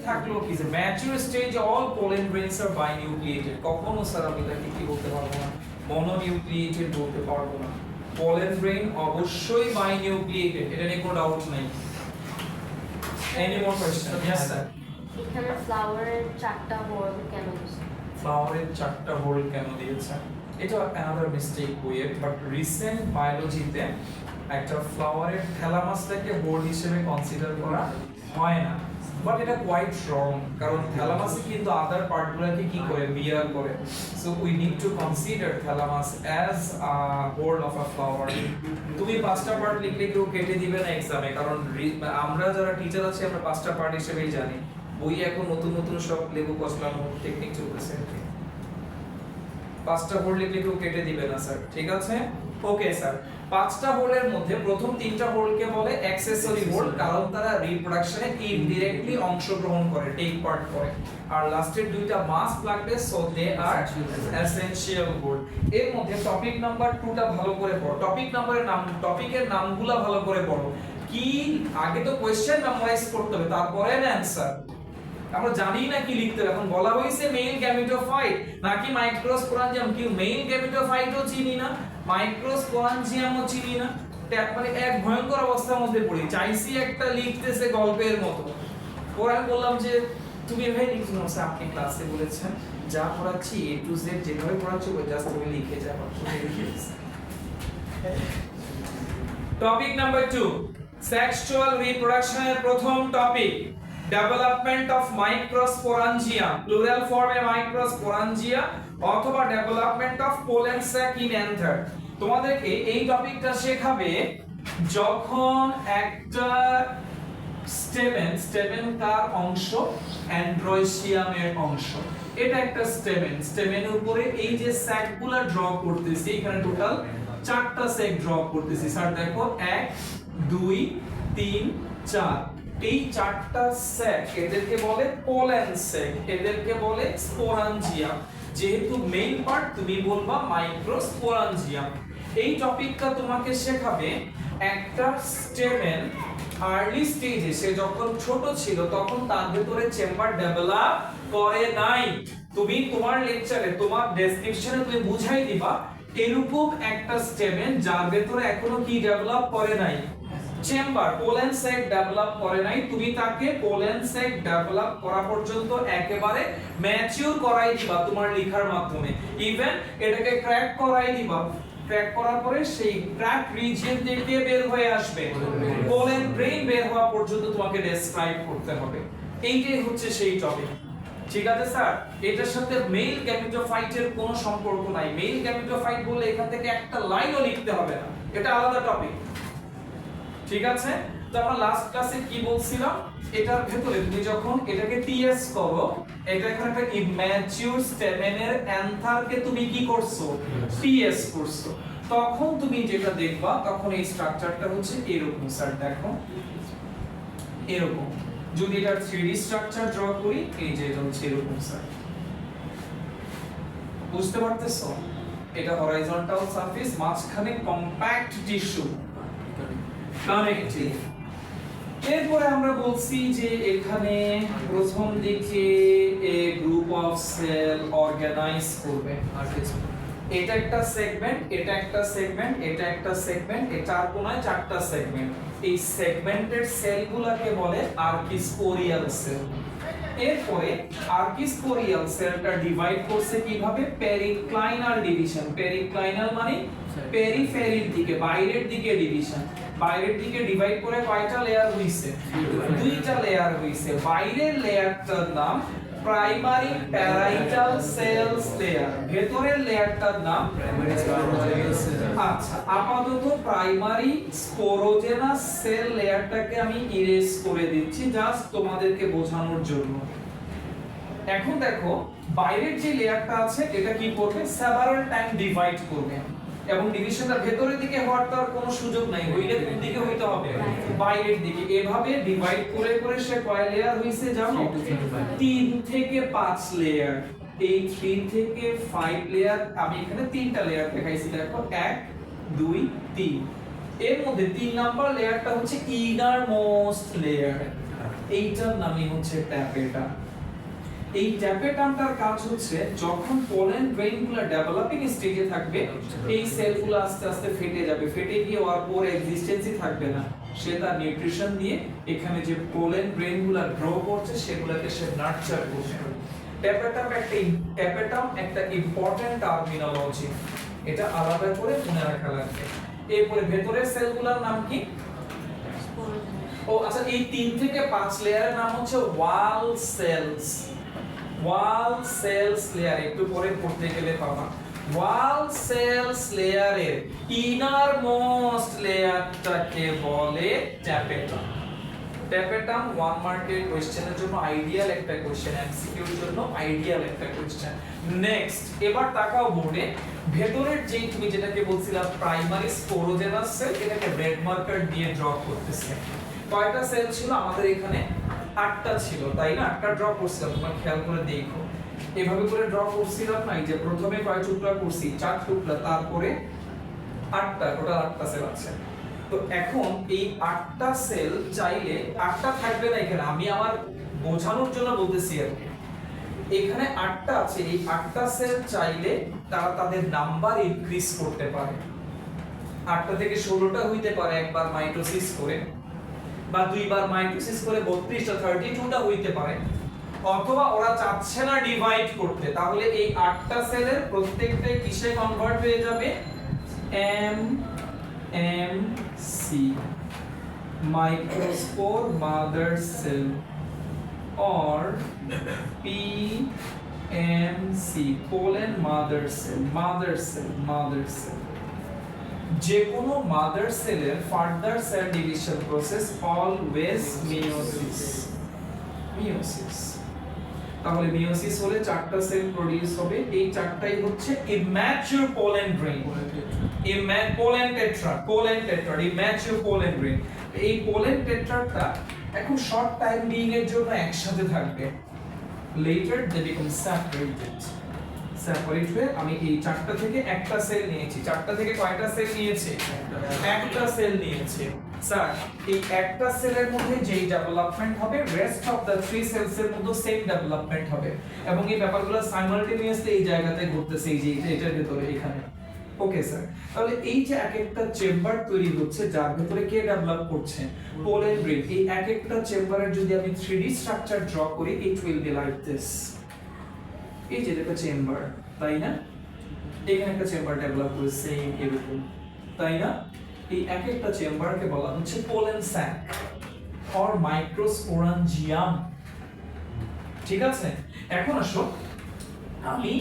থাকলো কি যে ম্যাচিউর স্টেজে অল পোলেন গ্রেনস আর বাইনিউক্লিয়েটেড। কখনো স্যার আমি এটাকে কি বলতে পারবো না, মনোনিউক্লিয়েটেড বলতে পারবো না। পোলেন গ্রেন অবশ্যই বাইনিউক্লিয়েটেড, এটা নিয়ে কোনো ডাউট নাই। Any more question? Yes sir. এখানে ফ্লাওয়ারের 4টা হোল কেন দিয়েছে? ফ্লাওয়ারের 4টা হোল কেন দিয়েছে? এটা অ্যানাদার মিস্টেক বইয়ের, বাট রিসেন্ট বায়োলজিতে একটা ফ্লাওয়ারের থ্যালামাসটাকে হোল হিসেবে কনসিডার করা হয় না, বাট এটা কোয়াইট রং, কারণ থ্যালামাসে কিন্তু আদার পার্টগুলোকে কি করে বিয়ার করে। So we need to consider thalamus as a whole of a flower. তুমি 5টা পার্ট লিখলে কেউ কেটে দিবে না এক্সামে, কারণ আমরা যারা টিচার আছি আমরা 5টা পার্ট হিসেবেই জানি। বই এখন নতুন নতুন সব লেবু কসলানো টেকনিক চলতেছে। 5টা হোল লিখলে কেউ কেটে দিবে না স্যার, ঠিক আছে? Okay sir. 5টা হোলের মধ্যে প্রথম 3টা হোলকে বলে অ্যাক্সেসরি হোল, কারণ তারা রিপ্রোডাকশনে ইনডিরেক্টলি অংশগ্রহণ করে, টেক পার্ট করে। আর লাস্টের 2টা মাস্ট লাগবে, so they are essential whorl. এর মধ্যে টপিক নাম্বার 2টা ভালো করে পড়ো। টপিকের নামগুলো ভালো করে পড়ো। কি আগে তো কোশ্চেন মেমোরাইজ করতে হবে, তারপরে অ্যানসার। আমরা জানি না কি লিখতে হবে। এখন বলা হয়েছে মেইল গ্যামেটোফাইট নাকি মাইক্রোস্পোরাঞ্জিয়াম, কি মেইল গ্যামেটোফাইটও চিনি না, মাইক্রোস্পোরাঞ্জিয়ামও চিনি না, মানে এক ভয়ঙ্কর অবস্থার মধ্যে পড়ি। চাইছি একটা লিখতেছে গল্পের মতো। পরে আমি বললাম যে তুমি এভাবে লিখছো না স্যার, আপনি ক্লাসে বলেছেন যা পড়াচ্ছি এ টু জেড যেভাবে পড়াচ্ছি ওই জাস্ট তুমি লিখে যাও। টপিক নাম্বার 2, সেক্সুয়াল রিপ্রোডাকশনের প্রথম topic, development of microsporangia, plural ফর্মে মাইক্রোস্পোরাঞ্জিয়া, অথবা development of pollen sac in anther. তোমাদেরকে এই টপিকটা শেখাবে যখন একটা স্টেমেন কার অংশ, অ্যান্ড্রোসিয়ামের অংশ। এটা একটা স্টেমেনের উপরে এই যে স্যাকগুলো ড্র করতেছি, এখানে টোটাল 4টা স্যাক ড্র করতেছি স্যার। দেখো 1 2 3 4, এই 4টা স্যাক এদেরকে বলে পোলেন স্যাক, এদেরকে বলে স্পোরাঞ্জিয়াম। যেহেতু মেইন পার্ট তুমি বলবা মাইক্রোস্পোরাঞ্জিয়াম। এই টপিকটা তোমাকে শেখাবে একটা স্টেমেন আর্লি স্টেজে, সে যখন ছোট ছিল তখন তার ভিতরে চেম্বার ডেভেলপ করে নাই। তুমি তোমার লেকচারে তোমার ডেসক্রিপশনে তুমি বুঝাই দিবা এরকম একটা স্টেমেন যার ভিতরে এখনো কি ডেভেলপ করে নাই, চেম্বার, পোলেন স্যাক ডেভেলপ করে নাই। তুমি তাকে পোলেন স্যাক ডেভেলপ করা পর্যন্ত একেবারে ম্যাচিউর করাই দিবা তোমার লেখার মাধ্যমে। ইভেন এটাকে ক্র্যাক করাই দিবা। ক্র্যাক করার পরে সেই ক্র্যাক রিজিয়ন থেকে বের হয়ে আসবে, পোলেন গ্রেইন বের হওয়া পর্যন্ত তোমাকে ডেসক্রাইব করতে হবে। এইটাই হচ্ছে সেই টপিক, ঠিক আছে স্যার? এটার সাথে মেইল গ্যামেটোফাইটের কোনো সম্পর্ক নাই। মেইল গ্যামেটোফাইট বলে এখান থেকে একটা লাইনও লিখতে হবে না, এটা আলাদা টপিক, ঠিক আছে? তো আমরা লাস্ট ক্লাসে কি বলছিলাম, এটার ভেতরে তুমি যখন এটাকে টিএস করো, এটা এখানে একটা ইম্যাচিউর স্টেমেনের অ্যান্থারকে তুমি কি করছো, টিএস করছো, তখন তুমি যেটা দেখবা তখন এই স্ট্রাকচারটা হচ্ছে এরকম স্যার। দেখো এরকম, যদি এটা 3D স্ট্রাকচার ড্র করি, এই যে এটা হচ্ছে এরকম স্যার। বুঝতে পারতেছো? এটা হরাইজন্টাল সারফেস, মাঝখানে কম্প্যাক্ট টিস্যু কানেক্টিভ। এরপরে আমরা বলছি যে এখানে প্রথম দিকে এ গ্রুপ অফ সেল অর্গানাইজ করবে। এটা একটা সেগমেন্ট, এটা একটা সেগমেন্ট, এটা একটা সেগমেন্ট, এই চার কোণায় 4টা সেগমেন্ট। এই সেগমেন্টের সেলগুলোকে বলে আর্কিস্পোরিয়াল সেল। এরপরে আর্কিস্পোরিয়াল সেলটা ডিভাইড করছে কিভাবে, পেরিক্লাইনাল ডিভিশন। পেরিক্লাইনাল মানে পেরিফেরির দিকে, বাইরের দিকে ডিভিশন। বাইরের দিকে ডিভাইড করে কয়টা লেয়ার হইছে, 2টা লেয়ার হইছে। বাইরের লেয়ারটার নাম প্রাইমারি প্যারাইটাল সেলস লেয়ার, ভেতরের লেয়ারটার নাম আচ্ছা, আপাতত প্রাইমারি স্পোরোজেনাস সেল লেয়ারটাকে আমি ইরেজ করে দিচ্ছি জাস্ট তোমাদেরকে বোঝানোর জন্য। এখন দেখো বাইরের যে লেয়ারটা আছে এটা কি করবে, সেভারাল টাইম ডিভাইড করবে, এবং ডিভিশনটা ভেতরের দিকে হওয়ার তার কোনো সুযোগ নাই। হইলে কোন দিকে হইতে হবে, বাইরের দিকে। এভাবে ডিভাইড করে করে সে কয় লেয়ার হইছে জানো, 3 থেকে 5 লেয়ার। এই 3 থেকে 5 লেয়ার আমি এখানে 3টা লেয়ার দেখাইছি। দেখো 1 2 3। এর মধ্যে 3 নাম্বার লেয়ারটা হচ্ছে ইনার মোস্ট লেয়ার। এইটার নামই হচ্ছে ট্যাপেটাম। এই ট্যাপেটামটার কাজ হচ্ছে যখন পোলেন গ্রেইনগুলো ডেভেলপিং স্টেজে থাকবে এই সেলগুলো আস্তে আস্তে ফেটে যাবে, ফেটে গিয়ে ওর পর এক্সিস্টেন্সই থাকবে না, সে তার নিউট্রিশন দিয়ে এখানে যে পোলেন গ্রেইনগুলো গ্রো করছে সেগুলোকে সে নার্চার করবে। ট্যাপেটাম একটা ইম্পর্টেন্ট টার্মিনোলজি, এটা আলাদা করে মনে রাখা লাগবে। এরপরে ভেতরের সেলগুলোর নাম কি? ও আচ্ছা, এই 3 থেকে 5 লেয়ারের নাম হচ্ছে ওয়াল সেলস। ওয়াল সেলস লেয়ার একটু পরে পড়তে গেলে পাবা। ওয়াল সেলস লেয়ারের ইনার মোস্ট লেয়ারটাকে বলে ট্যাপেটাম। ট্যাপেটাম 1 মার্কের কোশ্চেনের জন্য আইডিয়াল একটা কোশ্চেন, এমসিকিউর জন্য আইডিয়াল একটা কোশ্চেন। নেক্সট, এবার তাকাও বোর্ডে, ভেতরের যে তুমি যেটাকে বলছিলাম প্রাইমারি স্পোরোজেনাস সেল, এটাকে রেড মার্কার দিয়ে ড্র করতেছে। কয়টা সেল ছিল আমাদের এখানে? 8টা ছিল, তাই না? 8টা ড্র করছিলাম, তোমরা খেয়াল করে দেখো। এভাবে করে ড্র করছিলাম না, এই যে প্রথমে কয় টুকরা করছি? 4 টুকরা, তারপরে 8টা, টোটাল 8টা সেল আছে। তো এখন এই 8টা সেল চাইলে 8টা থাকবে না এখানে, আমি আমার বোঝানোর জন্য বলতেছি আর কি। এখানে 8টা আছে, এই 8টা সেল চাইলে তারা তাদের নাম্বার ইনক্রিজ করতে পারে। 8টা থেকে 16টা হইতে পারে একবার মাইটোসিস করে, বা দুইবার মাইটোসিস করে 32টা 32টা হইতে পারে, অথবা ওরা চাচ্ছে না ডিভাইড করতে, তাহলে এই 8টা সেলের প্রত্যেকটাই কিসে কনভার্ট হয়ে যাবে? M M C, microspore mother cell, or PMC, pollen mother cell. Mother cell যে কোনো মাদার সেলের further cell division process always meiosis. তাহলে মিয়োসিস হলে 4টা সেল প্রোডিউস হবে, এই 4টাই হচ্ছে immature pollen grain, pollen tetrad, immature pollen grain. এই পোলেন টেট্রাডটা এখন শর্ট টাইম বিং এর জন্য একসাথে থাকবে, later they become সেপারেট হয়ে আমি এই 4টা থেকে একটা সেল নিয়েছি। 4টা থেকে কয়টা সেল নিয়েছি? একটা সেল নিয়েছি। স্যার, এই একটা সেলের মধ্যে যেই ডেভেলপমেন্ট হবে, রেস্ট অফ দা 3 সেলস এর মধ্যে সেম ডেভেলপমেন্ট হবে, এবং এই ব্যাপারগুলো সাইমালটেনিয়াসলি এই জায়গাতে ঘটতেছে, এই যে এটার ভিতরে এখানে। ওকে স্যার, তাহলে এই যে এক একটা চেম্বার তৈরি হচ্ছে যার ভিতরে কে ডেভেলপ করছে? Pollen grain. এই এক একটা চেম্বারের যদি আমি 3D স্ট্রাকচার ড্র করি, it will be like this. এই যে একটা চেম্বার, তাই না? এখানে একটা চেম্বার ডেভেলপ করে সেম এরকম, তাই না? এই এক একটা চেম্বারকে বলা হচ্ছে পোলেন স্যাক অর মাইক্রোস্পোরাঞ্জিয়াম। ঠিক আছে, এখন আসো, আমি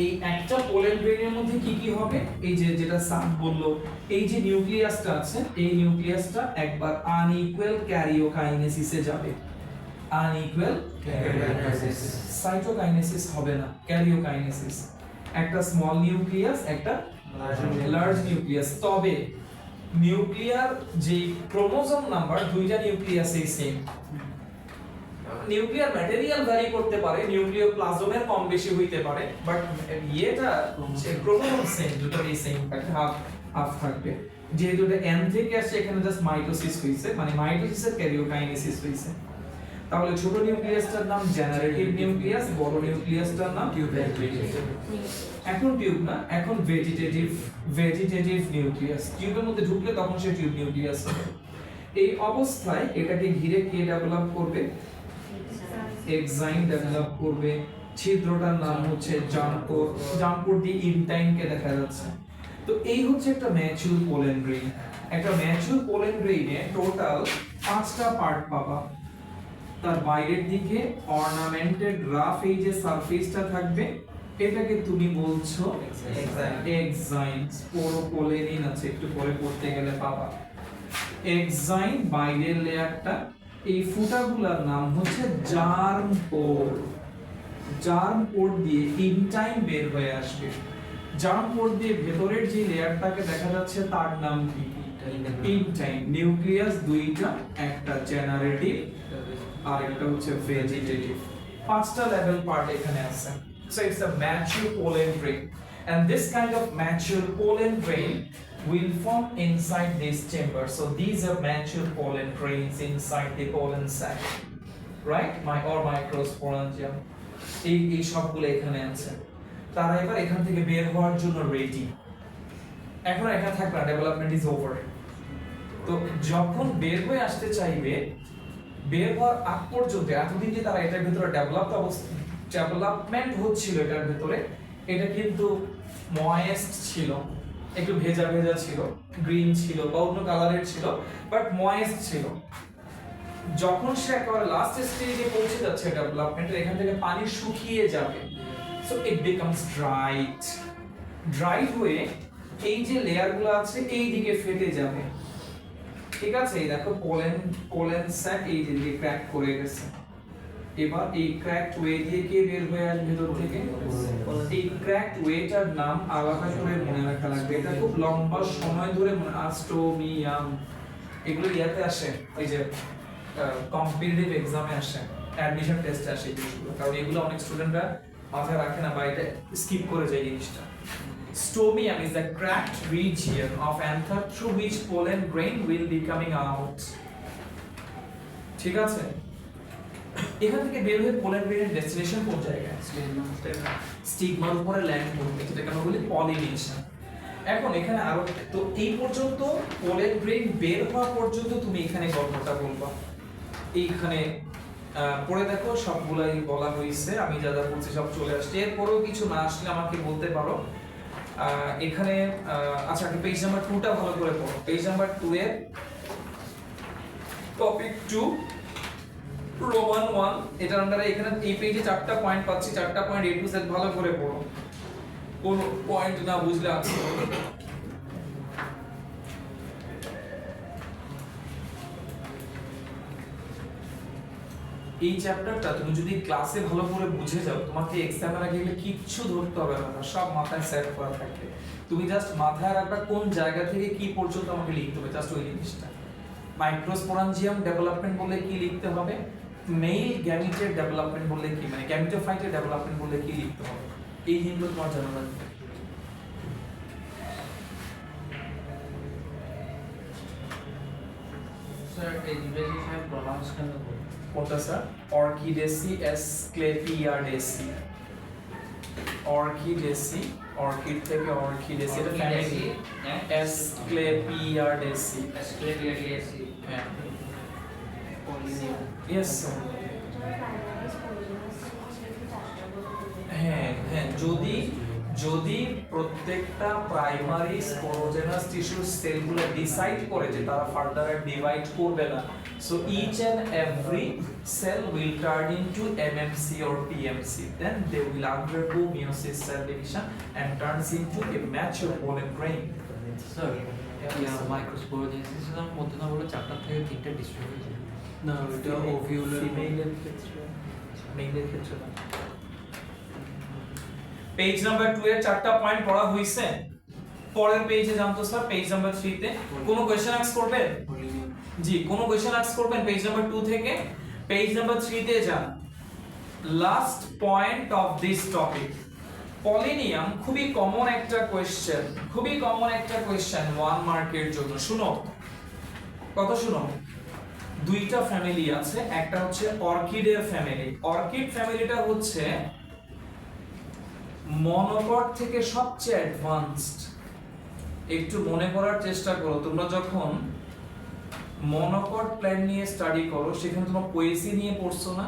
এই একটা পোলেন গ্রেইনের মধ্যে কি কি হবে? এই যে যেটা স্যার বললো, এই যে নিউক্লিয়াসটা আছে, এই নিউক্লিয়াসটা একবার আনইকুয়াল ক্যারিওকাইনেসিসে যাবে। আনইকুয়াল সাইটোকাইনেসিস হবে না, ক্যারিওকাইনেসিস। একটা স্মল নিউক্লিয়াস, একটা লার্জ নিউক্লিয়াস। তবে নিউক্লিয়ার যে ক্রোমোজোম নাম্বার, দুইটা নিউক্লিয়াসই সেম। নিউক্লিয়ার ম্যাটেরিয়াল ভ্যারি করতে পারে, নিউক্লিওপ্লাজমের কম বেশি হইতে পারে, বাট এটা ক্রোমোজোম সেম, দুটোই সেম থাকবে, হাফ থাকবে। যেহেতু এটা এন থেকে আসছে, এখানে জাস্ট মাইটোসিস হইছে, মানে মাইটোসিসের ক্যারিওকাইনেসিস হইছে। তাহলে ছোট নিউক্লিয়াসটার নাম জেনারেটিভ নিউক্লিয়াস, বড় নিউক্লিয়াসটার নাম এখন টিউব না, এখন ভেজিটেটিভ নিউক্লিয়াস। টিউবের মধ্যে ঢুকলে তখন সে টিউব নিউক্লিয়াস হবে। এই অবস্থায় এটাকে ঘিরে কে ডেভেলপ করবে? এক্সাইন ডেভেলপ করবে। ছিদ্রটার নাম হচ্ছে জাম্পোর দিয়ে ইনটাইনকে দেখা যাচ্ছে। তো এই হচ্ছে একটা ম্যাচিউর পোলেন গ্রেইন। একটা ম্যাচিউর পোলেন গ্রেইনে টোটাল 5টা পার্ট পাবা। তার বাইরের দিকে অর্নামেন্টেড রাফ এই যে সারফেসটা থাকবে, এটাকে তুমি বলছো এক্সাইন। স্পোরোপোলেনিন আছে, একটু পরে পড়তে গেলে পাবা। এক্সাইন বাইরের লেয়ারটা, এই ফুটাগুলোর নাম হচ্ছে জার্ম পোর। জার্ম পোর দিয়ে ইনটাইন বের হয়ে আসবে। জার্ম পোর দিয়ে ভেতরের যে লেয়ারটাকে দেখা যাচ্ছে তার নাম কি? ইনটাইন। নিউক্লিয়াস দুইটা, একটা জেনারেটিভ আর একটা হচ্ছে ভেজিটেটিভ। 5টা লেভেল পার্ট এখানে আছে। So it's a mature pollen grain, and this kind of mature pollen grain will form inside this chamber. So these are mature pollen grains inside the pollen sac. Right microsporangium, এই সবগুলো এখানে আছে। তারা এবার এখান থেকে বের হওয়ার জন্য রেডি। এখন এখানে থাকবে না, ডেভেলপমেন্ট ইজ ওভার। তো যখন বের হয়ে আসতে চাইবে, বের হওয়ার আগ পর্যন্ত এতদিন যে তারা এটার ভিতরে ডেভেলপমেন্ট হচ্ছিল এটার ভিতরে, এটা কিন্তু ময়েস্ট ছিল, একটু ভেজা ভেজা ছিল, গ্রিন ছিল বা অন্য কালারের ছিল, বাট ময়েস্ট ছিল। যখন সে একেবারে লাস্ট স্টেজে পৌঁছে যাচ্ছে ডেভেলপমেন্ট, এখান থেকে পানি শুকিয়ে যাবে, so it becomes dried. Dry হয়ে এই যে লেয়ারগুলো আছে এই দিকে ফেটে যাবে, ঠিক আছে? এই দেখো পোলেন স্যাক এই দিকে ক্র্যাক করে গেছে। এবার এই ক্র্যাকড ওয়ে দিয়ে কে বের হয়ে আসবে ভেতর থেকে? এই ক্র্যাকড ওয়েটার নাম আলাদা করে মনে রাখা লাগবে, এটা খুব লম্বা সময় ধরে অ্যাস্ট্রোমিয়াম, এগুলো ইয়াতে আসে, ওই যে কম্পিটিটিভ এক্সামে আসে, অ্যাডমিশন টেস্টে আসে এই জিনিসগুলো, কারণ এগুলো অনেক স্টুডেন্টরা মাথায় রাখে না বা এটা স্কিপ করে যায় জিনিসটা। Stomium is the cracked region of anther through which pollen grain will be coming out. ঠিক আছে? এখান থেকে বের হয়ে পোলেন গ্রেইনের ডেস্টিনেশন কোন জায়গায়? স্টিগমার উপরে ল্যান্ড করবে, যেটাকে আমরা বলি পলিনেশন। এখন এখানে আরো, তো এই পর্যন্ত পোলেন গ্রেইন বের হওয়া পর্যন্ত তুমি এখানে গল্পটা বলবা। এইখানে পড়ে দেখো সবগুলাই বলা হয়েছে, আমি যা যা বলছি সব চলে আসছে। এরপরেও কিছু না আসলে আমাকে বলতে পারো। এখানে আচ্ছা, পেজ নাম্বার 2টা ভালো করে পড়ো। পেজ নাম্বার 2 এর টপিক 2 রোমান 1, এটার আন্ডারে এখানে এই পেজে 4টা পয়েন্ট পাচ্ছি, 4টা পয়েন্ট A to Z ভালো করে পড়ো, কোন পয়েন্ট না বুঝলে আছে। এই চ্যাপ্টারটা তুমি যদি ক্লাসে ভালো করে বুঝে যাও, তোমাকে এক্সামের আগে গেলে কিচ্ছু ধরতে হবে না, সব মাথায় সেট করা থাকবে। তুমি জাস্ট মাথায় রাখবা কোন জায়গা থেকে কি পর্যন্ত আমাকে লিখতে হবে, জাস্ট ওই জিনিসটা। মাইক্রোস্পোরাঞ্জিয়াম ডেভেলপমেন্ট বললে কি লিখতে হবে, মেল গ্যামিটের ডেভেলপমেন্ট বললে কি, মানে গ্যামিটোফাইটের ডেভেলপমেন্ট বললে কি লিখতে হবে, এই জিনিসগুলো তোমার জানা লাগবে। স্যার এই দুটো জিনিস প্রনাউন্স কেন করব? কোনটা স্যার? অর্কিডেসি এসক্লেপিয়াডেসি, অর্কিডেসি, অর্কিড থেকে অর্কিডেসি, এটা ফ্যামিলি, এসক্লেপিয়াডেসি, এসক্লেপিয়াডেসি, হ্যাঁ পলিনিয়াম। Yes sir. হ্যাঁ হ্যাঁ, যদি প্রত্যেকটা প্রাইমারি স্পোরোজেনাস টিস্যুর সেলগুলো ডিসাইড করে যে তারা ফার্দার ডিভাইড করবে না, so each and every cell will turn into MMC or PMC, then they will undergo meiosis cell division and turns into a mature pollen grain. Sir মাইক্রোস্পোরোজেনেসিসের মধ্যে না বলে 4টা থেকে 3টা ডিস্ট্রিক্ট হয়েছে না, ওটা ওভিউলার ফিমেলের ক্ষেত্রে, মেলের ক্ষেত্রে না। পেজ নাম্বার 2 এর 4টা পয়েন্ট পড়া হইছে। পরের পেজে যান তো স্যার, পেজ নাম্বার 3 তে কোনো কোশ্চেন আস্ক করবেন? জি, কোনো কোশ্চেন আস্ক করবেন পেজ নাম্বার 2 থেকে? পেজ নাম্বার 3 তে যান। Last point of this topic, pollinium, খুবই কমন একটা কোশ্চেন, খুবই কমন একটা কোশ্চেন 1 মার্কের জন্য। শুনো কত, শুনো, দুইটা ফ্যামিলি আছে, একটা হচ্ছে অর্কিডের ফ্যামিলি। অর্কিড ফ্যামিলিটা হচ্ছে মনোকট থেকে সবচেয়ে অ্যাডভান্সড। একটু মনে করার চেষ্টা করো, তোমরা যখন মনোকট প্ল্যান নিয়ে স্টাডি করো সেখানে তোমরা পোয়েসি নিয়ে পড়ছো না?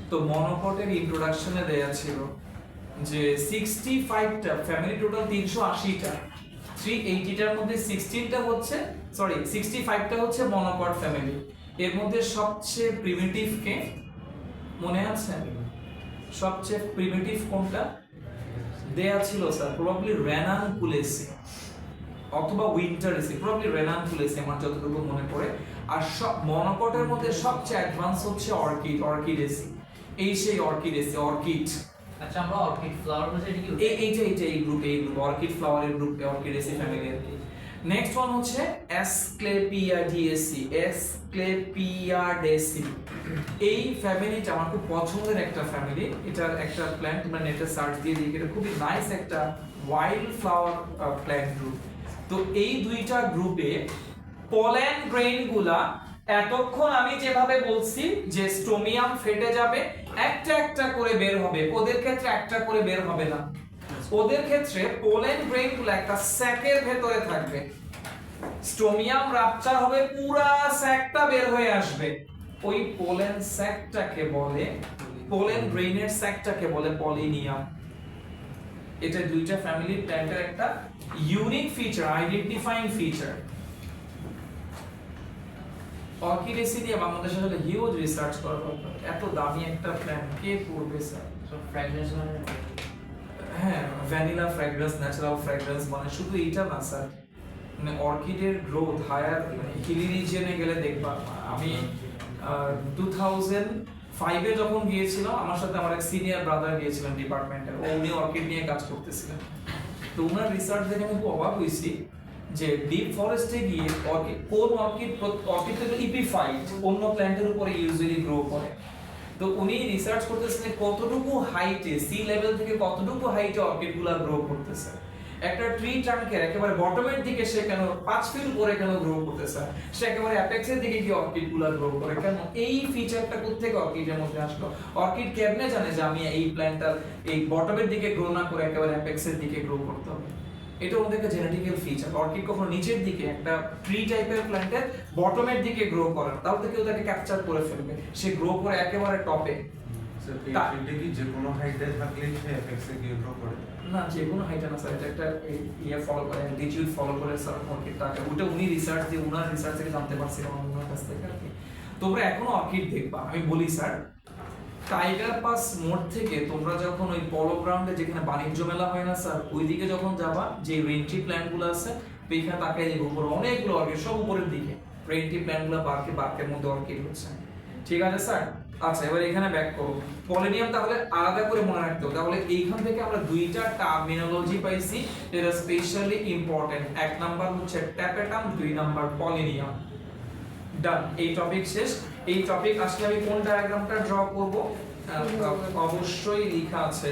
তো মনোকটের ইন্ট্রোডাকশনে দেয়া ছিল যে 65টা ফ্যামিলি, টোটাল 380টা, 380টার মধ্যে 16টা হচ্ছে, সরি 65টা হচ্ছে মনোকট ফ্যামিলি। এর মধ্যে সবচেয়ে প্রিমিটিভ কে মনে আছে? সবচেয়ে প্রিমিটিভ কোনটা দেয়া ছিল স্যার? প্রবাবলি রেনানকুলেসি অথবা উইন্টারেসি, প্রবাবলি রেনানকুলেসি আমার যতটুকু মনে পড়ে। আর সব মনোকটের মধ্যে সবচেয়ে অ্যাডভান্স হচ্ছে অর্কিডেসি। এই সেই অর্কিডেসি, অর্কিড। আচ্ছা, আমরা অর্কিড ফ্লাওয়ার বলতে এটা কি? এই গ্রুপ অর্কিড ফ্লাওয়ারের group, Orchidaceae family. Next one হচ্ছে এসক্লেপিয়াডেসি। এই ফ্যামিলিটা আমার খুব পছন্দের একটা ফ্যামিলি। এটার একটা প্ল্যান্ট, মানে নেটে সার্চ দিয়ে দেখি, এটা খুবই নাইস একটা ওয়াইল্ড ফ্লাওয়ার প্ল্যান্ট গ্রুপ। তো এই দুইটা গ্রুপে পলেন গ্রেইন গুলা এতক্ষণ আমি যেভাবে বলছি যে স্টোমিয়াম ফেটে যাবে, একটা একটা করে বের হবে, ওদের ক্ষেত্রে একটা করে বের হবে না, ওদের ক্ষেত্রে পোলেন গ্রেইনগুলো একটা স্যাকের ভেতরে থাকবে, স্টোমিয়াম রাপচার হবে, পুরা স্যাকটা বের হয়ে আসবে, ওই পোলেন স্যাকটাকে বলে, পোলেন গ্রেইনের স্যাকটাকে বলে পলিনিয়াম। এটা দুইটা ফ্যামিলি প্ল্যান্টের একটা ইউনিক ফিচার, আইডেন্টিফাইং ফিচার। অর্কিডেসি নিয়ে বাংলাদেশে আসলে হিউজ রিসার্চ করা দরকার, এত দামি একটা প্ল্যান্ট কে করবে স্যার? সব ফ্র্যাগরেন্স মানে হ্যাঁ, ভ্যানিলা ফ্র্যাগ্রেন্স, ন্যাচারাল ফ্র্যাগ্রেন্স, মানে শুধু এইটা না স্যার, মানে অর্কিডের গ্রোথ হায়ার, হিলি রিজিয়নে গেলে দেখবা, আমি 2005 এ যখন গিয়েছিলাম, আমার সাথে আমার এক সিনিয়র ব্রাদার গিয়েছিলেন ডিপার্টমেন্টে, উনি অর্কিড নিয়ে কাজ করতেছিলেন, তো ওনার রিসার্চ দেখে আমি খুব অবাক হয়েছি যে ডিপ ফরেস্টে গিয়ে অর্কিড, কোন অর্কিড, অর্কিড তো ইপিফাইট, অন্য প্ল্যান্টের উপরে ইউজুয়ালি গ্রো করে, তো উনি রিসার্চ করতেছিলেন কতটুকু হাইটে, সি লেভেল থেকে কতটুকু হাইটে অর্কিডগুলো গ্রো করতেছে, একটা ট্রি ট্রাঙ্কের একেবারে বটমের দিকে সে কেন 5 ফিট উপরে কেন গ্রো করতেছে, সে একেবারে অ্যাপেক্সের দিকে কি অর্কিডগুলো গ্রো করে কেন, এই ফিচারটা কোত্থেকে অর্কিডের মধ্যে আসলো? অর্কিড কেমনে জানে যে আমি এই প্ল্যান্টটার এই বটমের দিকে গ্রো না করে একেবারে অ্যাপেক্সের দিকে গ্রো করতে হবে? এটা ওদের একটা জেনেটিক্যাল ফিচার। অর্কিড কখনো নিচের দিকে একটা ট্রি টাইপের প্ল্যান্টের বটমের দিকে গ্রো করে না, তাহলে কেউ তাকে ক্যাপচার করে ফেলবে, সে গ্রো করে একেবারে টপে। যে কোনো হাইটে থাকলে সে এফএক্সে গিয়ে গ্রো করে না, যে কোনো হাইটে না স্যার, এটা একটা ইয়ে ফলো করে, অ্যালটিটিউড ফলো করে স্যার অর্কিডটাকে, ওটা উনি রিসার্চ দিয়ে, ওনার রিসার্চ থেকে জানতে পারছিলাম ওনার কাছ থেকে আর কি। তোমরা এখনো অর্কিড দেখবা, আমি বলি স্যার, টাইগার পাস মোড় থেকে তোমরা যখন ওই পলো গ্রাউন্ডে যেখানে বাণিজ্য মেলা হয় না স্যার, ওইদিকে যখন যাবা, যে রেন্ট্রি প্ল্যান্টগুলো আছে, তো এখানে তাকাই দেখবো উপরে অনেকগুলো অর্কিড, সব উপরের দিকে রেন্ট্রি প্ল্যান্টগুলো পার্কের মধ্যে অর্কিড হচ্ছে। ঠিক আছে স্যার? আচ্ছা, এবার এখানে ব্যাক করো, পলিনিয়াম তাহলে আলাদা করে মনে রাখতে হবে। তাহলে এইখান থেকে আমরা দুইটা টার্মিনোলজি পাইছি, যেটা স্পেশালি ইম্পর্টেন্ট। এক নাম্বার হচ্ছে ট্যাপেটাম, 2 নাম্বার পলিনিয়াম। ডান, এই টপিক শেষ। এই টপিক আসলে আমি কোন ডায়াগ্রামটা ড্র করব? অবশ্যই লেখা আছে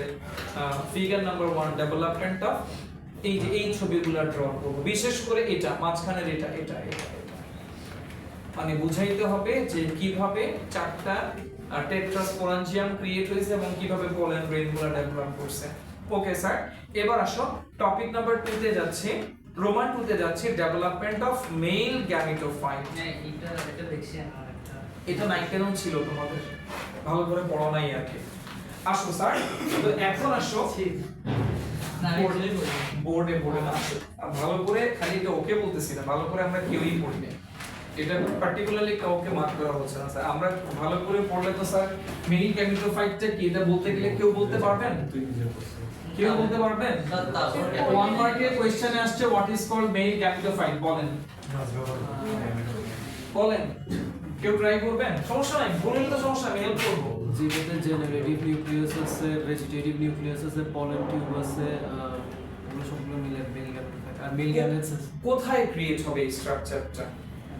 ফিগার নাম্বার 1, ডেভেলপমেন্ট অফ, এই যে এই ছবিগুলো ড্র করব, বিশেষ করে এটা মাঝখানের এটা এটা এটা মানে বুঝাইতে হবে যে কিভাবে চারটা টেট্রাস্পোরাঞ্জিয়াম ক্রিয়েট হয়েছে এবং কিভাবে পোলেন গ্রেইনগুলো ডেভেলপ করছে। ওকে স্যার, এবার আসো টপিক নাম্বার 2 তে যাচ্ছি, রোমান 2 তে যাচ্ছি, ডেভেলপমেন্ট অফ মেল গ্যামেটোফাইট। এটা দেখছি আমার একটা, এটা 9-10 ছিল তোমাদের, ভালো করে পড়ো নাই আর কি। আসো স্যার, তো এখন আসো বোর্ডে না আসো, ভালো করে, খালি এটা ওকে বলতেছি না, ভালো করে আমরা কেউই পড়ি না, এটা পার্টিকুলারলি কাউকে মার্ক করা হচ্ছে না স্যার। আমরা ভালো করে পড়লে তো স্যার মেইল গ্যামেটোফাইটটা কি এটা বলতে গেলে কেউ বলতে পারবেন? কেউ বলতে পারবেন? 1 মার্কের কোশ্চেনে আসছে what is called male gametophyte, বলেন বলেন, কেউ ট্রাই করবেন? সমস্যা নাই, বললে তো সমস্যা নেই, হেল্প করব। যেটাতে জেনারেটিভ নিউক্লিয়াস আছে, ভেজিটেটিভ নিউক্লিয়াস আছে, পলেন টিউব আছে, এগুলো সবগুলো মিলে মেল গ্যামেটোফাইট। আর মেল গ্যামেটস কোথায় ক্রিয়েট হবে এই স্ট্রাকচারটা?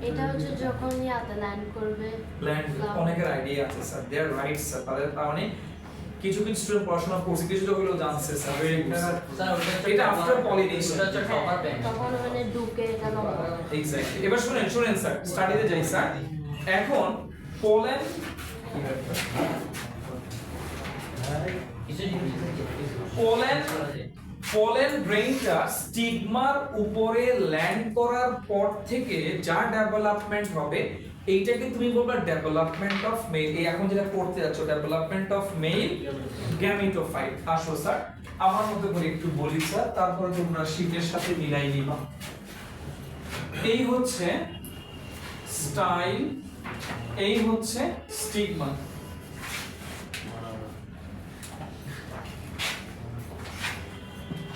এটা হচ্ছে যখন ইয়াতে ল্যান্ড করবে, প্ল্যান্ট, অনেকের আইডিয়া আছে স্যার, দে আর রাইট স্যার, তাদের তার মানে কিছু কিছু স্টুডেন্ট পড়াশোনা করছে, কিছু হলো জানছে স্যার, ভেরি গুড স্যার। এটা আফটার পলিনেশন, এটা হচ্ছে টপার ব্যাংক, তখন মানে ঢুকে এটা লম্বা। এক্স্যাক্টলি। এবার শুনেন স্যার, স্টাডিতে যাই স্যার। এখন পোলেন পোলেন গ্রেইনটা স্টিগমার উপরে ল্যান্ড করার পর থেকে যা ডেভেলপমেন্ট হবে, এইটাকে তুমি বলবা ডেভেলপমেন্ট অফ মেল। এই এখন যেটা পড়তে যাচ্ছ, ডেভেলপমেন্ট অফ মেল গ্যামেটোফাইট। আসো স্যার, আমার মতো করে একটু বলি স্যার, তারপরে তোমরা শীতের সাথে মিলাই নিবা। এই হচ্ছে স্টাইল, এই হচ্ছে স্টিগমা।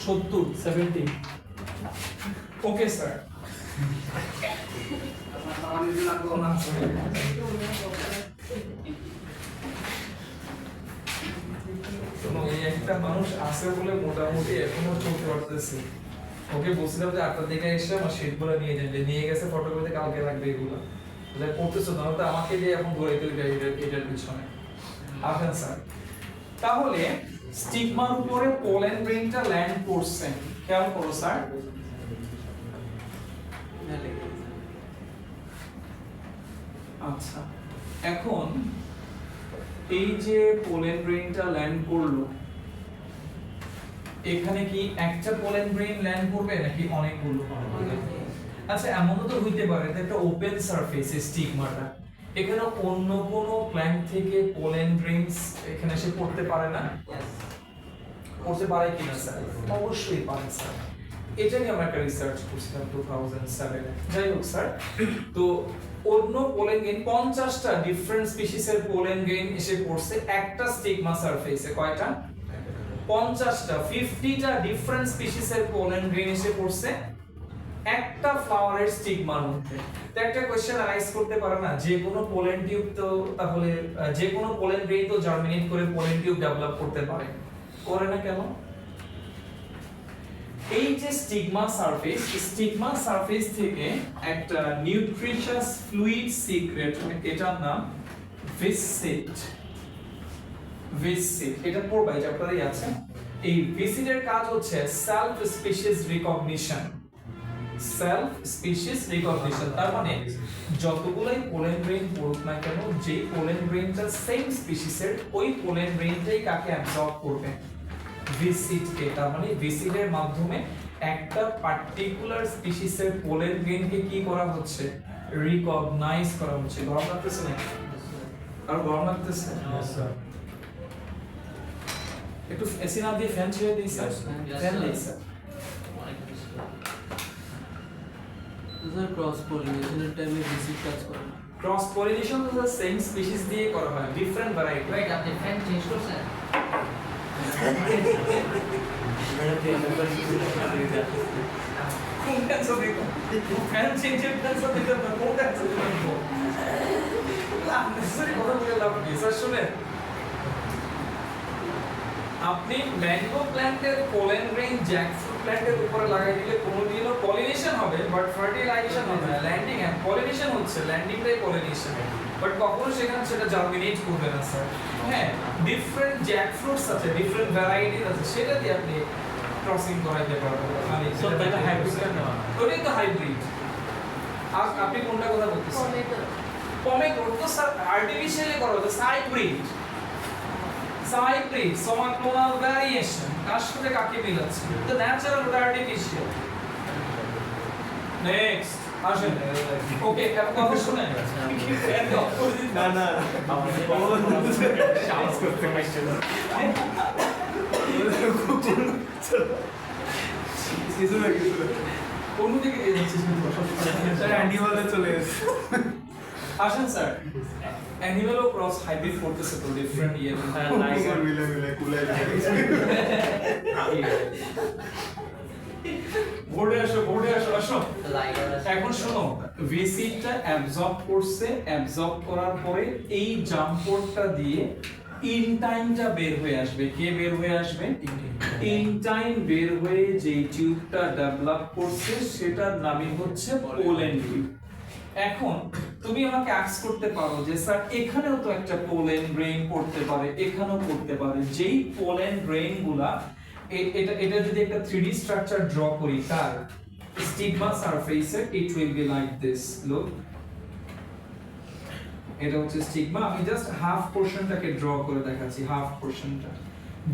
সত্তর 70। ওকে স্যার, একটা মানুষ আছে বলে মোটামুটি এখনো চলতে পারতেছে। ওকে বলছিলাম যে 8টার দিকে এসে আমার শীটগুলো নিয়ে যান, যে নিয়ে গেছে ফটোগুলোতে, কালকে লাগবে এগুলো, করতেছো না তো আমাকে দিয়ে এখন দৌড়াইতে এটার পিছনে। আসেন স্যার, তাহলে স্টিগমার উপরে পোলেন গ্রেইনটা ল্যান্ড করছে, খেয়াল করো স্যার। আচ্ছা, এখন এই যে পোলেন গ্রেইনটা ল্যান্ড করলো, এখানে কি একটা পোলেন গ্রেইন ল্যান্ড করবে নাকি অনেকগুলো? আচ্ছা, এমনও তো হইতে পারে যে একটা ওপেন সারফেস স্টিগমাটা, এখানে অন্য কোনো প্ল্যান্ট থেকে পোলেন গ্রেইনস এখানে এসে পড়তে পারে না? পড়তে পারে কিনা স্যার? অবশ্যই পারে স্যার। এটা নিয়ে আমরা একটা রিসার্চ করছিলাম 2007 এ। যাই হোক স্যার, তো অন্য পোলেন গ্রেইন 50টা ডিফারেন্ট স্পিসিসের পোলেন গ্রেইন এসে পড়ছে একটা স্টিগমা সারফেসে। কয়টা? 50টা, 50টা ডিফারেন্ট স্পিসিসের পোলেন গ্রেইন এসে পড়ছে একটা ফ্লাওয়ারের স্টিগমার মধ্যে। তো একটা কোশ্চেন রাইজ করতে পারে না, যে কোনো পোলেন টিউব তো তাহলে যে কোনো পোলেন গ্রেইন তো জার্মিনেট করে পোলেন টিউব ডেভেলপ করতে পারে, করে না কেন? এই যে স্টিগমা সারফেস থেকে একটা নিউট্রিশাস ফ্লুইড সিক্রেট, এটার নাম ভিসিট। এটা পড়বা, এটা আপনারই আছে। এই ভিসিটের কাজ হচ্ছে সেলফ স্পিসিস রিকগনিশন। তার মানে যতগুলাই পোলেন গ্রেইন পড়ুক না কেন, যে পোলেন গ্রেইনটা সেম স্পিসিসের, ওই পোলেন গ্রেইনটাই কাকে অ্যাবজর্ব করবে? ভিসিটকে। তার মানে ভিসিটের মাধ্যমে একটা পার্টিকুলার স্পিসিসের পোলেন গ্রেইনকে কি করা হচ্ছে? রিকগনাইজ করা হচ্ছে। গরম লাগতেছে না? আর গরম লাগতেছে? একটু এসি না দিয়ে ফ্যান ছেড়ে দিই স্যার। ফ্যান দিই স্যার। স্যার ক্রস পলিনেশনের টাইমে ভিসিট কাজ করে না? ক্রস পলিনেশন তো সেম স্পিসিস দিয়ে করা হয়, ডিফারেন্ট ভ্যারাইটি। রাইট, আপনি ফ্যান চেঞ্জ করছেন? কোন ক্যান্সার দেখো? ফ্যান চেঞ্জের ক্যান্সার দেখো না, কোন ক্যান্সার দেখো? আননেসেসারি কথা বলে লাভ নেই স্যার। শুনেন, আপনি ম্যাঙ্গো প্ল্যান্টের পোলেন গ্রেইন জ্যাকফ্রুট প্ল্যান্টের উপরে লাগাই দিলে কোনোদিনও পলিনেশন হবে, বাট ফার্টিলাইজেশন হবে না। ল্যান্ডিং পলিনেশন হচ্ছে, ল্যান্ডিংটাই পলিনেশন, বাট কখনো সেখানে সেটা জার্মিনেট করবে না স্যার। হ্যাঁ, ডিফারেন্ট জ্যাকফ্রুটস আছে, ডিফারেন্ট ভ্যারাইটিস আছে, সেটা দিয়ে আপনি ক্রসিং করাইতে পারবেন। মানে সেটা হাইব্রিড না? ওটাই তো হাইব্রিড। আর আপনি কোনটা কথা বলতেছেন? পমেটো তো স্যার আর্টিফিশিয়ালি করা হতো, হাইব্রিড। সমাক্লোনাল ভ্যারিয়েশন, কার সাথে কাকে মিলাচ্ছে? তো ন্যাচারাল ওটা আর্টিফিশিয়াল। নেক্সট আসেন। ওকে, এখন কথা শুনেন। না না সাহস করতে পারছে না। অন্যদিকে দিয়ে যাচ্ছিস কিন্তু স্যার অ্যানিমালে চলে এসেছে। আসেন স্যার, অ্যানিমালও ক্রস হাইব্রিড করতেছে তো ডিফারেন্ট ইয়ে। মিলে মিলে কুলাই বোর্ডে আসো। এখন শোনো, ভিসিটটা অ্যাবজর্ব করছে, অ্যাবজর্ব করার পরে এই জাম্পোর্টটা দিয়ে ইনটাইনটা বের হয়ে আসবে। কে বের হয়ে আসবে? ইনটাইন বের হয়ে যে টিউবটা ডেভেলপ করছে সেটার নামই হচ্ছে পোলেন টিউব। এখন তুমি আমাকে আস্ক করতে পারো যে স্যার এখানেও তো একটা পোলেন গ্রেইন পড়তে পারে, এখানেও পড়তে পারে। যেই পোলেন গ্রেইন গুলা এটা যদি একটা 3D স্ট্রাকচার ড্র করি তার স্টিগমা সারফেসে, it will be like this. Look, এটা হচ্ছে স্টিগমা। আমি জাস্ট হাফ পোরশনটাকে ড্র করে দেখাচ্ছি, হাফ পোরশনটা।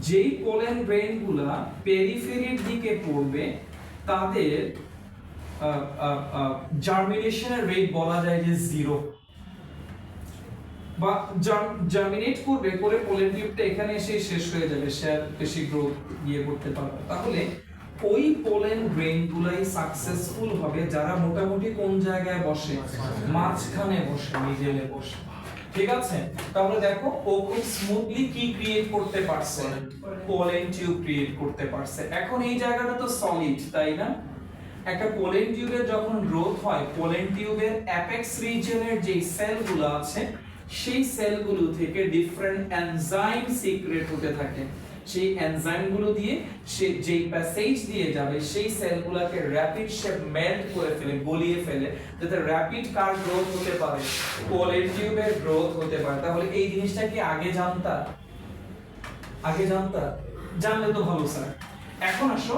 যেই পোলেন গ্রেইন গুলা পেরিফেরির দিকে পড়বে তাদের জার্মিনেশনের রেট বলা যায় যে 0, বা জার্মিনেট করবে করে পোলেন টিউবটা এখানে এসে শেষ হয়ে যাবে, সে আর বেশি গ্রোথ ইয়ে করতে পারবে। তাহলে ওই পোলেন গ্রেইন গুলাই সাকসেসফুল হবে যারা মোটামুটি কোন জায়গায় বসে? মাঝখানে বসে, মিডলে বসে। ঠিক আছে, তাহলে দেখো ও খুব স্মুথলি কি ক্রিয়েট করতে পারছে? পোলেন টিউব ক্রিয়েট করতে পারছে। এখন এই জায়গাটা তো সলিড, তাই না? একটা পোলেন টিউবের যখন গ্রোথ হয়, পোলেন টিউবের অ্যাপেক্স রিজিয়নের যে সেলগুলো আছে সেই সেলগুলো থেকে ডিফারেন্ট এনজাইম সিক্রেট হতে থাকে। সেই এনজাইমগুলো দিয়ে সে যেই প্যাসেজ দিয়ে যাবে সেই সেলগুলোকে র্যাপিড শেপ মেল্ট করে ফেলে, গলিয়ে ফেলে, যাতে র্যাপিড কার গ্রোথ হতে পারে? পোলেন টিউবের গ্রোথ হতে পারে। তাহলে এই জিনিসটা কি আগে জানতা? জানলে তো ভালো স্যার। এখন আসো,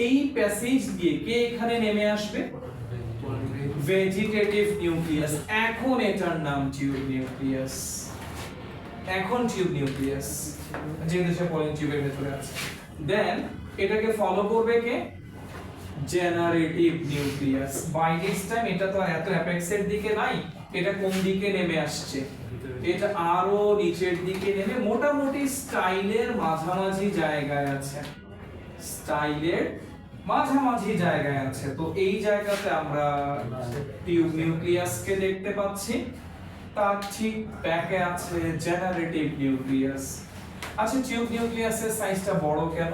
এই প্যাসেজ দিয়ে কে এখানে নেমে আসবে? ভেজিটেটিভ নিউক্লিয়াস, এখন এটার নাম টিউব নিউক্লিয়াস, এখন টিউব নিউক্লিয়াস, যেহেতু সে পলিন টিউবের ভেতরে আছে। দেন এটাকে ফলো করবে কে? Generative nucleus. By this time এটা তো এত অ্যাপেক্সের দিকে নাই, এটা কোন দিকে নেমে আসছে? এটা আরো নিচের দিকে নেমে মোটামুটি স্টাইলের মাঝামাঝি জায়গায় আছে, স্টাইলের মাঝামাঝি জায়গায় আছে। তো এই জায়গাতে আমরা টিউব নিউক্লিয়াসকে দেখতে পাচ্ছি, তার ঠিক ব্যাকে আছে জেনারেটিভ নিউক্লিয়াস। আচ্ছা, টিউব নিউক্লিয়াসের সাইজটা বড় কেন?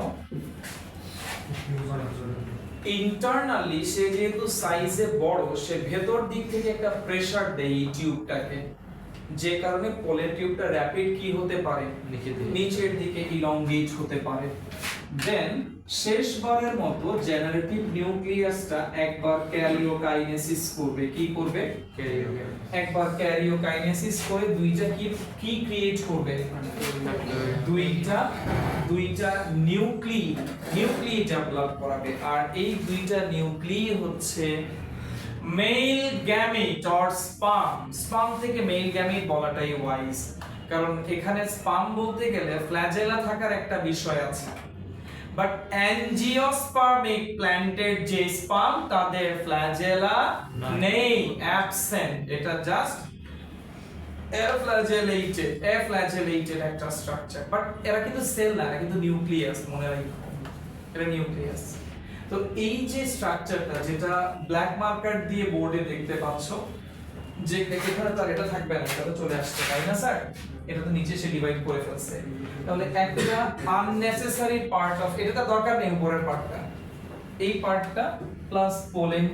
ইন্টারনালি সে যেহেতু সাইজে বড়, সে ভেতর দিক থেকে একটা প্রেসার দেয় এই টিউবটাকে, যে কারণে পোলের টিউবটা র‍্যাপিড কি হতে পারে? নিচের দিকে ইলংগেট হতে পারে। দেন শেষবারের মতো জেনারেটিভ নিউক্লিয়াসটা একবার ক্যারিওকাইনেসিস করবে। কি করবে? একবার ক্যারিওকাইনেসিস করে দুইটা কি ক্রিয়েট করবে? দুইটা নিউক্লিই ডেভেলপ করাবে। আর এই দুইটা নিউক্লিই হচ্ছে male gamete or sperm. Sperm থেকে মেল গ্যামেট বলাটাই ওয়াইজ, কারণ এখানে স্পার্ম বলতে গেলে ফ্ল্যাজেলা থাকার একটা বিষয় আছে, বাট অ্যাঞ্জিওস্পার্মিক প্ল্যান্টের যে স্পার্ম তাদের ফ্ল্যাজেলা নেই, অ্যাবসেন্ট। এটা জাস্ট অ্যাফ্ল্যাজেলেটেড একটা স্ট্রাকচার, বাট এরা কিন্তু সেল না, এরা কিন্তু নিউক্লিয়াস, মনে রাখো এটা নিউক্লিয়াস। তো এই যে স্ট্রাকচারটা যেটা ব্ল্যাক মার্কার দিয়ে বোর্ডে দেখতে পাচ্ছ, যে এখানে তার এটা থাকবে না, এটা তো চলে আসছে, তাই না স্যার? এটা তো নিচে সে ডিভাইড করে ফেলছে, তাহলে একটা আননেসেসারি পার্ট অফ এটা তো দরকার নেই, উপরের পার্টটা, এই পার্টটা প্লাস পোলেন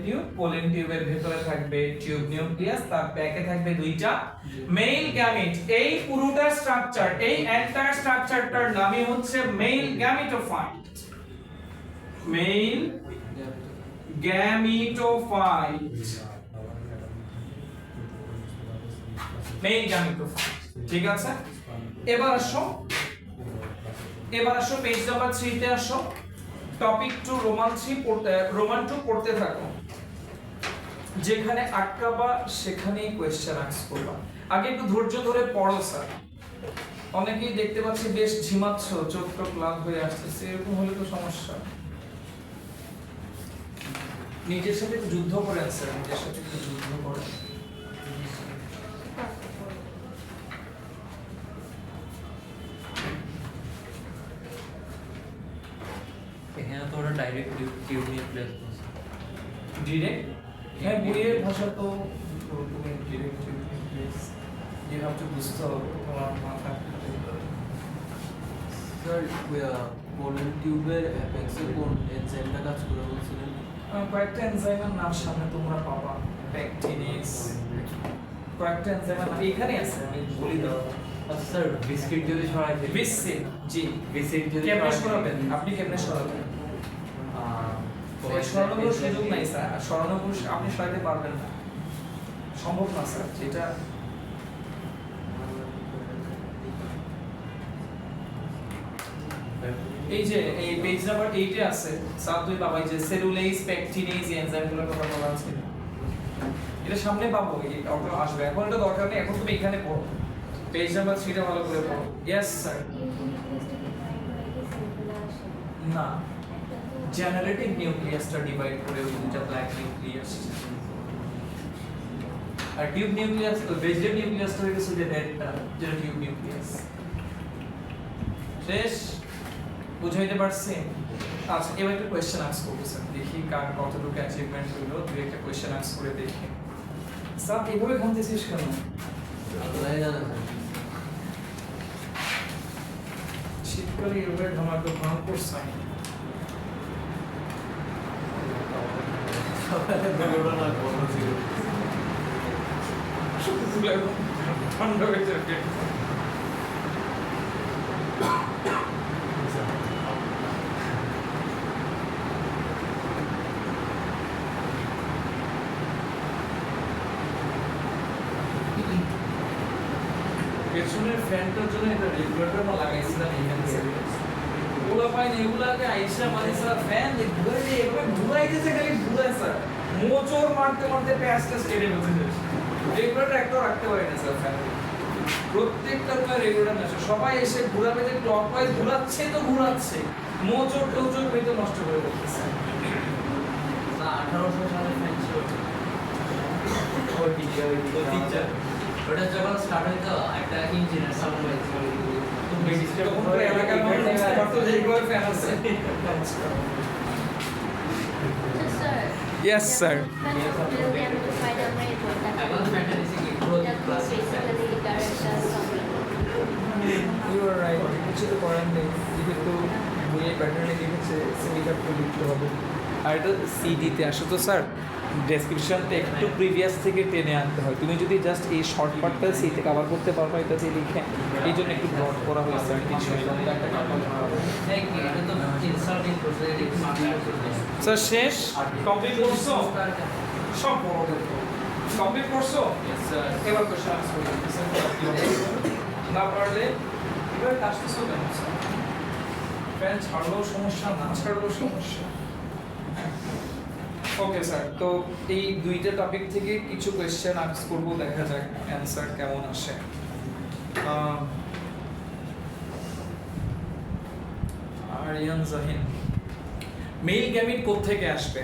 টিউবের ভেতরে থাকবে টিউব নিউক্লিয়াস, তার ব্যাকে থাকবে দুইটা মেল গ্যামেট। এই পুরোটা স্ট্রাকচার, এই এন্টায়ার স্ট্রাকচারটার নামই হচ্ছে male gametophyte. Male gametophyte, male gametophyte, ঠিক আছে? এবার আসো পেজ নাম্বার 3 তে আসো। টপিক 2 রোমান 2 পড়তে থাকো, যেখানে আটকাবা সেখানেই কোশ্চেন আস্ক করবা। আগে একটু ধৈর্য ধরে পড়ো স্যার। অনেকেই দেখতে পাচ্ছি বেশ ঝিমাচ্ছ, চোখ টোক লাল হয়ে আসতেছে, এরকম হলে তো সমস্যা। নিজের সাথে একটু যুদ্ধ করেন স্যার, নিজের সাথে একটু যুদ্ধ করেন। এখানে তো ওরা ডাইরেক্ট টিউব নিউক্লিয়াস বলছে। ডিরেক্ট, হ্যাঁ বইয়ের ভাষা তো তুমি direct tube nucleus, you have to বুঝতে হবে তোমার মাথা। স্যার পোলেন টিউবের অ্যাপেক্সে কোন এনজাইমটা কাজ করে বলছিলেন? কয়েকটা এনজাইমের নাম সামনে তোমরা পাবা, প্যাকটিনেজ, কয়েকটা এনজাইমের নাম এখানে আছে, আমি বলি দাও। আচ্ছা স্যার, বিস্কিট যদি সরাইতে, বিসিক, জি বিস্কিট যদি কেমনে সরাবেন? আপনি কেমনে সরাবেন? সরানোর সুযোগ নাই স্যার, সরানোর আপনি সরাতে পারবেন না, সম্ভব না স্যার। যেটা এই যে এই পেজ নাম্বার 8 এ আছে স্যার, তুই বাবা এই যে সেলুলেজ, প্যাকটিনেজ এনজাইমগুলোর কথা বলা আছে, এটা সামনে পাবো, এই অটো আসবে। এখন এটা দরকার নেই, এখন তুমি এখানে পড়ো, পেজ নাম্বার 3 টা ভালো করে পড়ো। Yes sir. না, জেনারেটিভ নিউক্লিয়াসটা ডিভাইড করে ওই দুটো ব্ল্যাক নিউক্লিয়াস, আর টিউব নিউক্লিয়াস, ভেজিটেটিভ নিউক্লিয়াসটা হয়ে গেছে যে রেডটা, যেটা টিউব নিউক্লিয়াস। শেষ? বুঝাইতে পারছি? আচ্ছা, এবার একটা কোয়েশ্চেন আস্ক করবো স্যার, দেখি কার কতটুকু অ্যাচিভমেন্ট হলো, দুই একটা কোয়েশ্চেন আস্ক করে দেখি। স্যার এইভাবে ঘামতেছিস কেন? শীতকালে এভাবে ঘামার তো ভান করছে। ঠান্ডা হয়ে যাবে। পেছনের ফ্যানটার জন্য এটা রেগুলেটর না লাগাইছিলাম এখানে, ওগুলো পাইনি, এগুলাকে আইসা মানে স্যার ফ্যান ঘুরে এভাবে ঘুরাইতেছে, খালি ঘুরায় স্যার। মোচড় মারতে মারতে প্যাচটা স্টেডে বসে যাচ্ছে। রেগুলেটর একটাও রাখতে পারি না স্যার ফ্যান। প্রত্যেকটা রুমে রেগুলেটর না, সবাই এসে ঘুরাবে যে ক্লকওয়াইজ ঘুরাচ্ছে তো ঘুরাচ্ছে, মোচড় টোচড় মেরে নষ্ট করে দিচ্ছে। 1800 সালে ফ্যান ছিল ওটা যখন স্টার্ট হইতো একটা ইঞ্জিনের সাউন্ড হয়েছিল তখন তো এলাকার মানুষ বুঝতে পারতো যে এগুলো ফ্যান আছে। Yes, sir. এখন ফ্যানটা নিচে কি growth class You are right. কিছু তো করার নেই, যেহেতু বইয়ে প্যাটার্নে লিখেছে সিডিটা তো লিখতে হবে। আর এটা সিডিতে আসে তো স্যার ডেসক্রিপশনটা একটু প্রিভিয়াস থেকে টেনে আনতে হয়। তুমি যদি জাস্ট এই শর্ট পার্টটা সিতে কভার করতে পারো এটাতে লিখে, এই জন্য একটু ব্রড করা হয়েছে। এটা তো ইনসাল্টিং করছে এটা কি মাথায় স্যার শেষ কমপ্লিট করছো সব বড় কমপ্লিট করছো এবার কোশ্চেন আনসার না পারলে এবার কাজটা কেন স্যার? ফ্যান ছাড়লেও সমস্যা, না ছাড়লেও সমস্যা। ওকে স্যার, তো এই দুইটা টপিক থেকে কিছু কোয়েশ্চেন আস্ক করব, দেখা যাক অ্যানসার কেমন আসে। আরিয়ান জাহিন, মেইল গ্যামিট কোত্থেকে আসবে?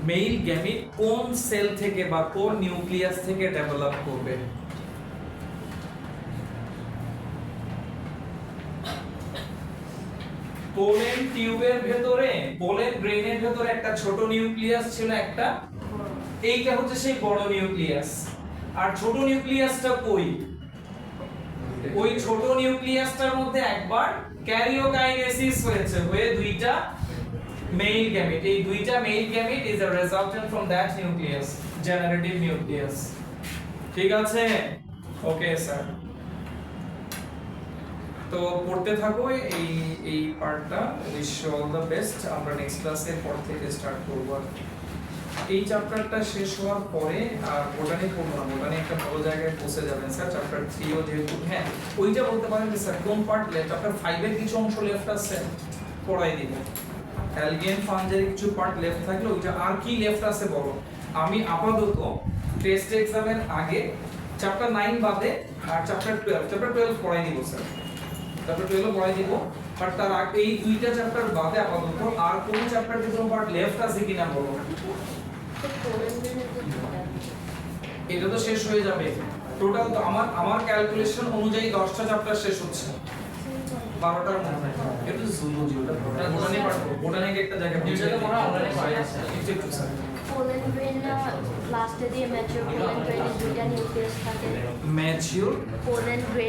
মেইল গ্যামিট কোন সেল থেকে বা কোন নিউক্লিয়াস থেকে ডেভেলপ করবে? পোলেন টিউবের ভেতরে, পোলেন গ্রেনের ভেতরে একটা ছোট নিউক্লিয়াস ছিল একটা, এইটা হচ্ছে সেই বড় নিউক্লিয়াস। আর ছোট নিউক্লিয়াসটা কই? ওই ছোট নিউক্লিয়াসটার মধ্যে একবার ক্যারিওকাইনেসিস হয়েছে, হয়ে দুইটা মেইল গ্যামেট। এই দুইটা mail gamete is a resultant from that nucleus, generative nucleus. ঠিক আছে? ওকে স্যার, তো পড়তে থাকো এই পার্টটা। Wish all the best. আমরা নেক্সট ক্লাসের পর থেকে স্টার্ট করব। এই চ্যাপ্টারটা শেষ হওয়ার পরে আর বোটানি পড়বো না, বোটানি একটা ভালো জায়গায় পৌঁছে যাবেন স্যার। চ্যাপ্টার 3 ও যেহেতু, হ্যাঁ ওইটা বলতে পারেন যে স্যার কোন পার্ট লেফট, চ্যাপ্টার 5 এর কিছু অংশ লেফট আছে পড়াই দিব। অ্যালগেন ফাঞ্জের কিছু পার্ট লেফট থাকলে ওইটা আর কি লেফট আছে বলো। আমি আপাতত টেস্ট এক্সামের আগে চ্যাপ্টার 9 বাদে আর চ্যাপ্টার 12 পড়াই দিব স্যার। চ্যাপ্টার 12 পড়াই দিব, বাট তার আগে এই দুইটা চ্যাপ্টার বাদে আপাতত আর কোন চ্যাপ্টার কিছু পার্ট লেফট আছে কিনা বলো। এটা তো শেষ হয়ে যাবে টোটাল। তো আমার ক্যালকুলেশন অনুযায়ী 10টা চ্যাপ্টার শেষ হচ্ছে 12টার মধ্যে। এটা জুলজি, ওটা বোটানি পারবো, বোটানিক একটা জায়গা এটা তো মনে হয় অলরেডি পাওয়া যাচ্ছে। একটু স্যার পোলেন গ্রেন লাস্টে দিয়ে ম্যাচিউর পোলেন গ্রেনের দুইটা নিউক্লিয়াস থাকে। Mature pollen grain